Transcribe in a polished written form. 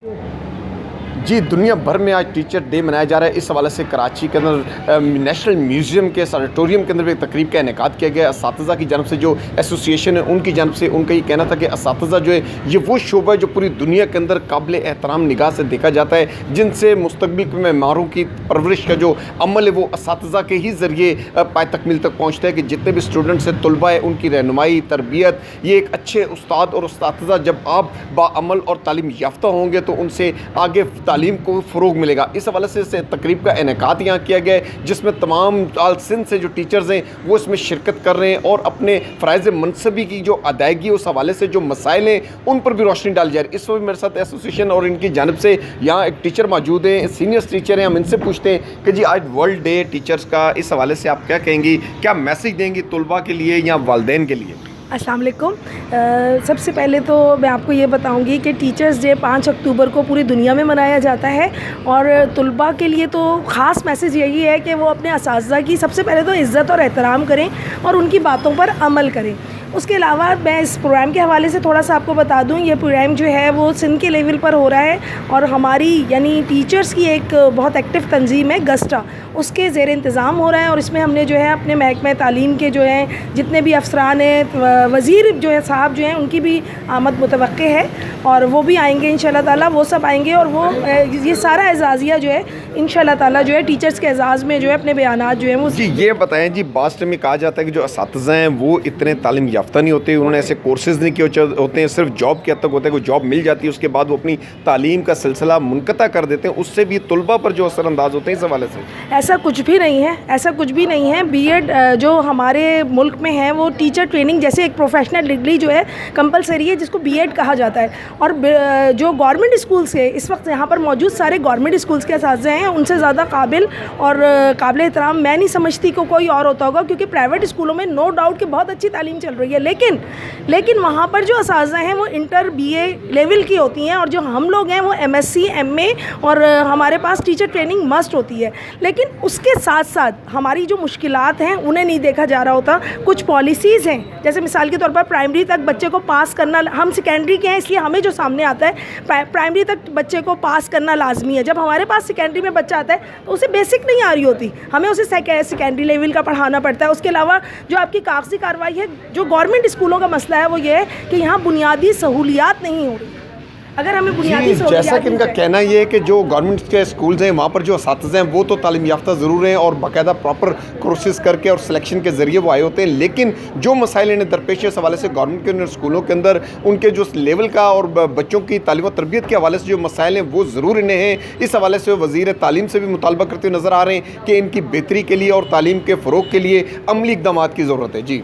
जी, दुनिया भर में आज टीचर डे मनाया जा रहा है। इस हवाले से कराची के अंदर नेशनल म्यूज़ियम के सैनिटोरियम के अंदर भी एक तकरीब का इनेकाद किया गया। असातिज़ा की जानब से जो एसोसिएशन है उनकी जानब से उनका ये कहना था कि असातिज़ा जो है ये वो शोबा है जो पूरी दुनिया के अंदर काबिल एहतराम निगाह से देखा जाता है, जिनसे मुस्तक़बिल के मेहमारों की परवरिश का जो अमल है वो असातिज़ा के ही ज़रिए पाए तकमील तक पहुँचता है कि जितने भी स्टूडेंट्स हैं, तलबा है, उनकी रहनुमाई तरबियत, ये एक अच्छे उस्ताद और उस्तातिज़ा जब आप बाअमल और तालीम याफ्ता होंगे तो उनसे आगे तालीम को फ़रोग़ मिलेगा। इस हवाले से तकरीब का इनेकाद यहाँ किया गया है, जिसमें तमाम आल सिंध से जो टीचर्स हैं वो इसमें शिरकत कर रहे हैं और अपने फ़राइज़ मनसबी की जो अदायगी उस हवाले से जो मसाइल हैं उन पर भी रोशनी डाली जा रही है। इस वक्त मेरे साथ एसोसिएशन और इनकी जानिब से यहाँ एक टीचर मौजूद हैं, सीनियर टीचर हैं। हम इनसे पूछते हैं कि जी आज वर्ल्ड डे टीचर्स का, इस हवाले से आप क्या कहेंगी, क्या मैसेज देंगी तलबा के लिए या वालिदैन के लिए? अस्सलाम वालेकुम। सबसे पहले तो मैं आपको ये बताऊंगी कि टीचर्स डे 5 अक्टूबर को पूरी दुनिया में मनाया जाता है और तलबा के लिए तो ख़ास मैसेज यही है कि वो अपने असातिज़ा की सबसे पहले तो इज़्ज़त और एहतराम करें और उनकी बातों पर अमल करें। उसके अलावा मैं इस प्रोग्राम के हवाले से थोड़ा सा आपको बता दूं, ये प्रोग्राम जो है वो सिंध के लेवल पर हो रहा है और हमारी यानी टीचर्स की एक बहुत एक्टिव तंजीम है गस्टा, उसके ज़ेर इंतज़ाम हो रहा है और इसमें हमने जो है अपने महकमे तालीम के जो हैं जितने भी अफसरान हैं, वज़ीर जो है साहब जो हैं उनकी भी आमद मुतवक्के है और वो भी आएंगे इंशाअल्लाह ताला, वो सब आएंगे और वो ये सारा एजाज़िया जो है इंशाअल्लाह ताला जो है टीचर्स के एजाज़ में जो है अपने बयानात जो है वो। जी ये बताएं जी, बास्ट में कहा जाता है कि जो असातिज़ा हैं वो इतने तालीम याफ्ता नहीं होते, उन्होंने ऐसे कोर्सेज़ नहीं किए होते हैं, सिर्फ जॉब के हद तक होता है, कोई जॉब मिल जाती है उसके बाद वो अपनी तालीम का सिलसिला मुनक़ता कर देते हैं, उससे भी तलबा पर जो असरअंदाज होते हैं। इस हवाले से ऐसा कुछ भी नहीं है, ऐसा कुछ भी नहीं है। बीएड जो हमारे मुल्क में है वो टीचर ट्रेनिंग जैसे एक प्रोफेशनल डिग्री जो है कंपलसरी है जिसको बीएड कहा जाता है और जो गवर्नमेंट स्कूल्स है इस वक्त यहाँ पर मौजूद सारे गवर्नमेंट स्कूल्स के असातिज़ा हैं, उनसे ज़्यादा काबिल और काबिल एहतराम मैं नहीं समझती को कोई और होता होगा, क्योंकि प्राइवेट स्कूलों में नो डाउट कि बहुत अच्छी तालीम चल रही है, लेकिन वहाँ पर जो असातिज़ा हैं वो इंटर बीए लेवल की होती हैं और जो हम लोग हैं वो एमएससी एमए और हमारे पास टीचर ट्रेनिंग मस्ट होती है। लेकिन उसके साथ साथ हमारी जो मुश्किलात हैं उन्हें नहीं देखा जा रहा होता। कुछ पॉलिसीज़ हैं, जैसे मिसाल के तौर पर प्राइमरी तक बच्चे को पास करना, हम सेकेंडरी के हैं इसलिए हमें जो सामने आता है प्राइमरी तक बच्चे को पास करना लाजमी है। जब हमारे पास सेकेंडरी में बच्चा आता है तो उसे बेसिक नहीं आ रही होती, हमें उसे सेकेंडरी लेवल का पढ़ाना पड़ता है। उसके अलावा जो आपकी कागजी कार्रवाई है, जो गवर्नमेंट स्कूलों का मसला है वो ये है कि यहाँ बुनियादी सहूलियात नहीं हो रही। अगर हमें बुनियादी जैसा कि इनका कहना ये है कि जो गवर्नमेंट के स्कूल्स हैं वहाँ पर जो असातिज़ा हैं वो तो तालीम याफ्ता ज़रूर हैं और बाकायदा प्रॉपर कोर्सेज़ करके और सिलेक्शन के ज़रिए वो आए होते हैं, लेकिन जो मसाइल इन्हें दरपेश है इस हवाले से गवर्नमेंट के स्कूलों के अंदर उनके जो लेवल का और बच्चों की तालीम और तरबियत के हवाले से जो मसाइल हैं वो ज़रूर इन्हें हैं। इस हवाले से वज़ीर तालीम से भी मुतालबा करते हुए नज़र आ रहे हैं कि इनकी बेहतरी के लिए और तालीम के फ़रोग़ के लिए अमली इक़दामात की ज़रूरत है। जी।